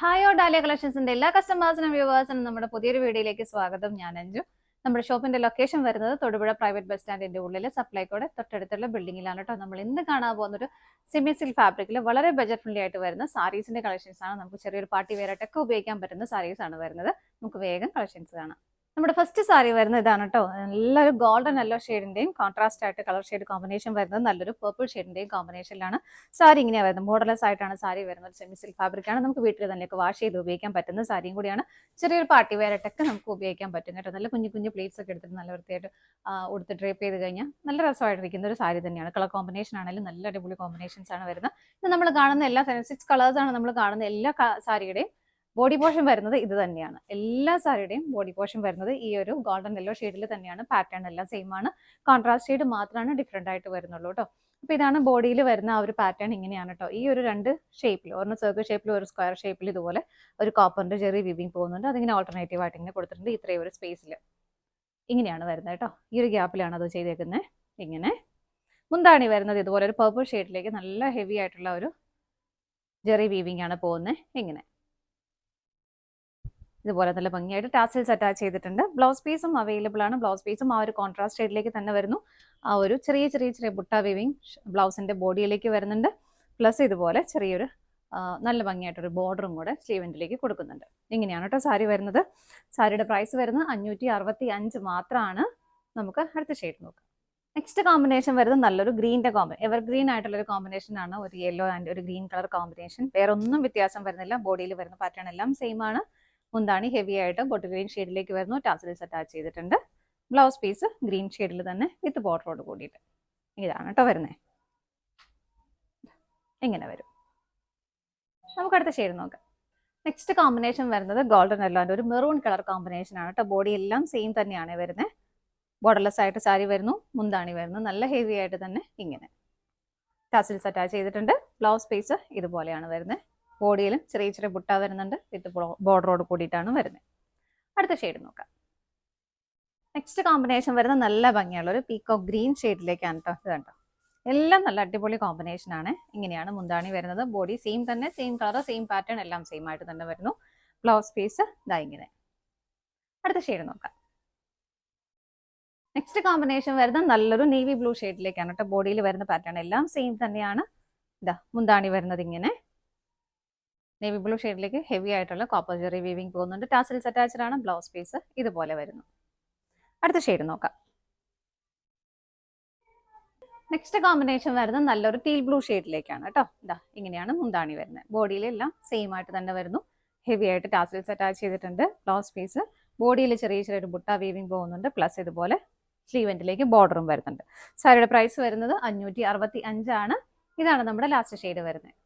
Hi dahlia കളക്ഷൻസിന്റെ എല്ലാ കസ്റ്റമേഴ്സിനും വ്യൂവേഴ്സിനും നമ്മുടെ പുതിയൊരു വീഡിയോയിലേക്ക് സ്വാഗതം. ഞാൻ അഞ്ജു. നമ്മുടെ ഷോപ്പിന്റെ ലൊക്കേഷൻ വരുന്നത് തൊടുപുഴ പ്രൈവറ്റ് ബസ് സ്റ്റാൻഡിന്റെ ഉള്ളിൽ സപ്ലൈക്കോടെ തൊട്ടടുത്തുള്ള ബിൽഡിംഗിലാണ് കേട്ടോ. നമ്മൾ ഇന്ന് കാണാൻ പോകുന്ന ഒരു സെമി സിൽക്ക് ഫാബ്രിക്കിൽ വളരെ ബജറ്റ് ഫ്രണ്ട്ലി ആയിട്ട് വരുന്ന സാരീസിന്റെ കളക്ഷൻസ് ആണ്. നമുക്ക് ചെറിയൊരു പാർട്ടി വെയർ ആയിട്ടൊക്കെ ഉപയോഗിക്കാൻ പറ്റുന്ന സാരീസ് ആണ് വരുന്നത്. നമുക്ക് വേഗം കളക്ഷൻസ് കാണാം. നമ്മുടെ ഫസ്റ്റ് സാരി വരുന്നത് ഇതാണ് കേട്ടോ. നല്ലൊരു ഗോൾഡൻ യെല്ലോ ഷെയ്ഡിന്റെയും കോൺട്രാസ്റ്റ് ആയിട്ട് കളർ ഷെയ്ഡ് കോമ്പിനേഷൻ വരുന്നത് നല്ലൊരു പർപ്പിൾ ഷെയ്ഡിന്റെയും കോമ്പിനേഷനിലാണ് സാരി ഇങ്ങനെയാണ് വരുന്നത്. മോഡലസ് ആയിട്ടാണ് സാരി വരുന്നത്. സെമി സിൽക്ക് ഫാബ്രിക് ആണ്. നമുക്ക് വീട്ടിൽ തന്നെയൊക്കെ വാഷ് ചെയ്ത് ഉപയോഗിക്കാൻ പറ്റുന്ന സാരിയും കൂടിയാണ്. ചെറിയൊരു പാർട്ടി വെയർ ആയിട്ടൊക്കെ നമുക്ക് ഉപയോഗിക്കാൻ പറ്റും കേട്ടോ. നല്ല കുഞ്ഞു കുഞ്ഞു പ്ലേറ്റ്സ് ഒക്കെ എടുത്തിട്ട് നല്ല വൃത്തിയായിട്ട് ഉടുത്ത് ഡ്രേപ്പ് ചെയ്ത് കഴിഞ്ഞാൽ നല്ല രസമായിട്ടിരിക്കുന്ന ഒരു സാരി തന്നെയാണ്. കളർ കോമ്പിനേഷൻ ആണെങ്കിലും നല്ല അടിപൊളി കോമ്പിനേഷൻസ് ആണ് വരുന്നത്. ഇത് നമ്മൾ കാണുന്ന എല്ലാ 6 കളേഴ്സ് ആണ് നമ്മൾ കാണുന്ന എല്ലാ സാരിയുടെയും ബോഡി പോർഷൻ വരുന്നത് ഇത് തന്നെയാണ്. എല്ലാ സാരിയുടെയും ബോഡി പോർഷൻ വരുന്നത് ഈ ഒരു ഗോൾഡൻ യെല്ലോ ഷെയ്ഡിൽ തന്നെയാണ്. പാറ്റേൺ എല്ലാം സെയിം ആണ്. കോൺട്രാസ്റ്റ് ഷെയ്ഡ് മാത്രമാണ് ഡിഫറെന്റ് ആയിട്ട് വരുന്നുള്ളൂ കേട്ടോ. അപ്പൊ ഇതാണ് ബോഡിയിൽ വരുന്ന ആ ഒരു പാറ്റേൺ ഇങ്ങനെയാണ് കേട്ടോ. ഈ ഒരു രണ്ട് ഷേപ്പിൽ, ഒരു സർക്കിൾ ഷേപ്പിൽ ഒരു സ്ക്വയർ ഷേപ്പിൽ ഇതുപോലെ ഒരു കോപ്പറിന്റെ ചെറിയ വിവിങ് പോകുന്നുണ്ട്. അതിങ്ങനെ ഓൾട്ടർനേറ്റീവ് ആയിട്ട് ഇങ്ങനെ കൊടുത്തിട്ടുണ്ട്. ഇത്രയും ഒരു സ്പേസിൽ ഇങ്ങനെയാണ് വരുന്നത് കേട്ടോ. ഈ ഒരു ഗ്യാപ്പിലാണ് അത് ചെയ്തേക്കുന്നത്. ഇങ്ങനെ മുന്താണി വരുന്നത് ഇതുപോലെ ഒരു പർപ്പിൾ ഷെയ്ഡിലേക്ക് നല്ല ഹെവി ആയിട്ടുള്ള ഒരു ജെറി വീവിംഗ് ആണ് പോകുന്നത്. ഇങ്ങനെ ഇതുപോലെ നല്ല ഭംഗിയായിട്ട് ടാസിൽസ് അറ്റാച്ച് ചെയ്തിട്ടുണ്ട്. ബ്ലൗസ് പീസും അവൈലബിൾ ആണ്. ബ്ലൗസ് പീസും ആ ഒരു കോൺട്രാസ്റ്റ് ഷെയ്ഡിലേക്ക് തന്നെ വരുന്നു. ആ ഒരു ചെറിയ ചെറിയ ചെറിയ ബുട്ട വീവിങ് ബ്ലൗസിന്റെ ബോഡിയിലേക്ക് വരുന്നുണ്ട്. പ്ലസ് ഇതുപോലെ ചെറിയൊരു നല്ല ഭംഗിയായിട്ടൊരു ബോർഡറും കൂടെ സ്ലീവിൻ്റിലേക്ക് കൊടുക്കുന്നുണ്ട്. ഇങ്ങനെയാണ് കേട്ടോ സാരി വരുന്നത്. സാരിയുടെ പ്രൈസ് വരുന്നത് 565 മാത്രമാണ്. നമുക്ക് അടുത്ത ഷെയ്ഡ് നോക്കാം. നെക്സ്റ്റ് കോമ്പിനേഷൻ വരുന്നത് നല്ലൊരു ഗ്രീൻ്റെ എവർ ഗ്രീൻ ആയിട്ടുള്ള ഒരു കോമ്പിനേഷൻ ആണ്. ഒരു യെല്ലോ ആൻഡ് ഒരു ഗ്രീൻ കളർ കോമ്പിനേഷൻ. വേറെ ഒന്നും വ്യത്യാസം വരുന്നില്ല. ബോഡിയിൽ വരുന്ന പാറ്റേൺ എല്ലാം സെയിം ആണ്. മുന്താണി ഹെവി ആയിട്ട് ബോട്ടിൽ ഗ്രീൻ ഷെയ്ഡിലേക്ക് വരുന്നു. ടാസൽസ് അറ്റാച്ച് ചെയ്തിട്ടുണ്ട്. ബ്ലൗസ് പീസ് ഗ്രീൻ ഷെയ്ഡിൽ തന്നെ വിത്ത് ബോർഡറോട് കൂടിയിട്ട് ഇതാണ് കേട്ടോ വരുന്നത്. ഇങ്ങനെ വരും. നമുക്ക് അടുത്ത ഷെയ്ഡ് നോക്കാം. നെക്സ്റ്റ് കോമ്പിനേഷൻ വരുന്നത് ഗോൾഡൻ യെല്ലോൻ്റെ ഒരു മെറൂൺ കളർ കോമ്പിനേഷൻ ആണ് കേട്ടോ. ബോഡി എല്ലാം സെയിം തന്നെയാണ് വരുന്നത്. ബോർഡർലെസ് ആയിട്ട് സാരി വരുന്നു. മുന്താണി വരുന്നു നല്ല ഹെവി ആയിട്ട് തന്നെ ഇങ്ങനെ ടാസൽസ് അറ്റാച്ച് ചെയ്തിട്ടുണ്ട്. ബ്ലൗസ് പീസ് ഇതുപോലെയാണ് വരുന്നത്. ബോഡിയിലും ചെറിയ ചെറിയ ബുട്ട വരുന്നുണ്ട്. വിത്ത് ബോർഡറോട് കൂടിയിട്ടാണ് വരുന്നത്. അടുത്ത ഷെയ്ഡ് നോക്കാം. നെക്സ്റ്റ് കോമ്പിനേഷൻ വരുന്നത് നല്ല ഭംഗിയുള്ള ഒരു പീക്കോക്ക് ഗ്രീൻ ഷെയ്ഡിലേക്കാണ് കേട്ടോ. ഇത് കണ്ടോ, എല്ലാം നല്ല അടിപൊളി കോമ്പിനേഷൻ ആണ്. ഇങ്ങനെയാണ് മുന്താണി വരുന്നത്. ബോഡി സെയിം തന്നെ, സെയിം കളർ, സെയിം പാറ്റേൺ എല്ലാം സെയിം ആയിട്ട് തന്നെ വരുന്നു. ബ്ലൗസ് പീസ് ഇതാ ഇങ്ങനെ. അടുത്ത ഷെയ്ഡ് നോക്കാം. നെക്സ്റ്റ് കോമ്പിനേഷൻ വരുന്നത് നല്ലൊരു നേവി ബ്ലൂ ഷെയ്ഡിലേക്കാണ് കേട്ടോ. ബോഡിയിൽ വരുന്ന പാറ്റേൺ എല്ലാം സെയിം തന്നെയാണ്. ഇതാ മുന്താണി വരുന്നത് ഇങ്ങനെ നേവി ബ്ലൂ ഷെയ്ഡിലേക്ക് ഹെവി ആയിട്ടുള്ള കോപ്പർ ജെറി വീവിംഗ് പോകുന്നുണ്ട്. ടാസൽസ് അറ്റാച്ച്ഡ് ആണ്. ബ്ലൗസ് പീസ് ഇതുപോലെ വരുന്നു. അടുത്ത ഷെയ്ഡ് നോക്കാം. നെക്സ്റ്റ് കോമ്പിനേഷൻ വരുന്നത് നല്ലൊരു ടീൽ ബ്ലൂ ഷെയ്ഡിലേക്കാണ് കേട്ടോ. ഇതാ ഇങ്ങനെയാണ് മുന്താണി വരുന്നത്. ബോഡിയിലെല്ലാം സെയിം ആയിട്ട് തന്നെ വരുന്നു. ഹെവി ആയിട്ട് ടാസൽസ് അറ്റാച്ച് ചെയ്തിട്ടുണ്ട്. ബ്ലൗസ് പീസ് ബോഡിയിൽ ചെറിയ ചെറിയൊരു ബുട്ട വീവിംഗ് പോകുന്നുണ്ട്. പ്ലസ് ഇതുപോലെ സ്ലീവ് എൻഡിലേക്ക് ബോർഡറും വരുന്നുണ്ട്. സാരിയുടെ പ്രൈസ് വരുന്നത് 565 ആണ്. ഇതാണ് നമ്മുടെ ലാസ്റ്റ് ഷെയ്ഡ് വരുന്നത്.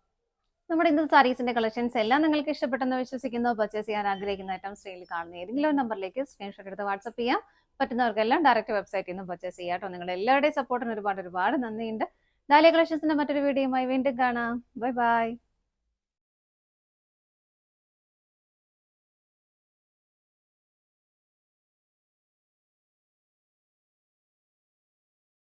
നമ്മുടെ ഇന്നത്തെ സാരീസിന്റെ കളക്ഷൻസ് എല്ലാം നിങ്ങൾക്ക് ഇഷ്ടപ്പെട്ടെന്ന് വിശ്വസിക്കുന്നു. പർച്ചേസ് ചെയ്യാൻ ആഗ്രഹിക്കുന്ന ഐറ്റം സ്ക്രീനിൽ കാണുന്ന ഏതെങ്കിലും നമ്പറിലേക്ക് സ്ക്രീൻഷോട്ട് എടുത്ത് വാട്സ്ആപ്പ് ചെയ്യാം. പറ്റുന്നവർക്കെല്ലാം ഡയറക്റ്റ് വെബ്സൈറ്റിൽ നിന്ന് പർച്ചേസ് ചെയ്യാം കേട്ടോ. നിങ്ങൾ എല്ലാവരുടെയും സപ്പോർട്ടിന് ഒരുപാട് നന്ദിയുണ്ട്. ഡാലിയ കളക്ഷൻസിന്റെ മറ്റൊരു വീഡിയോയുമായി വീണ്ടും കാണാം. Bye bye.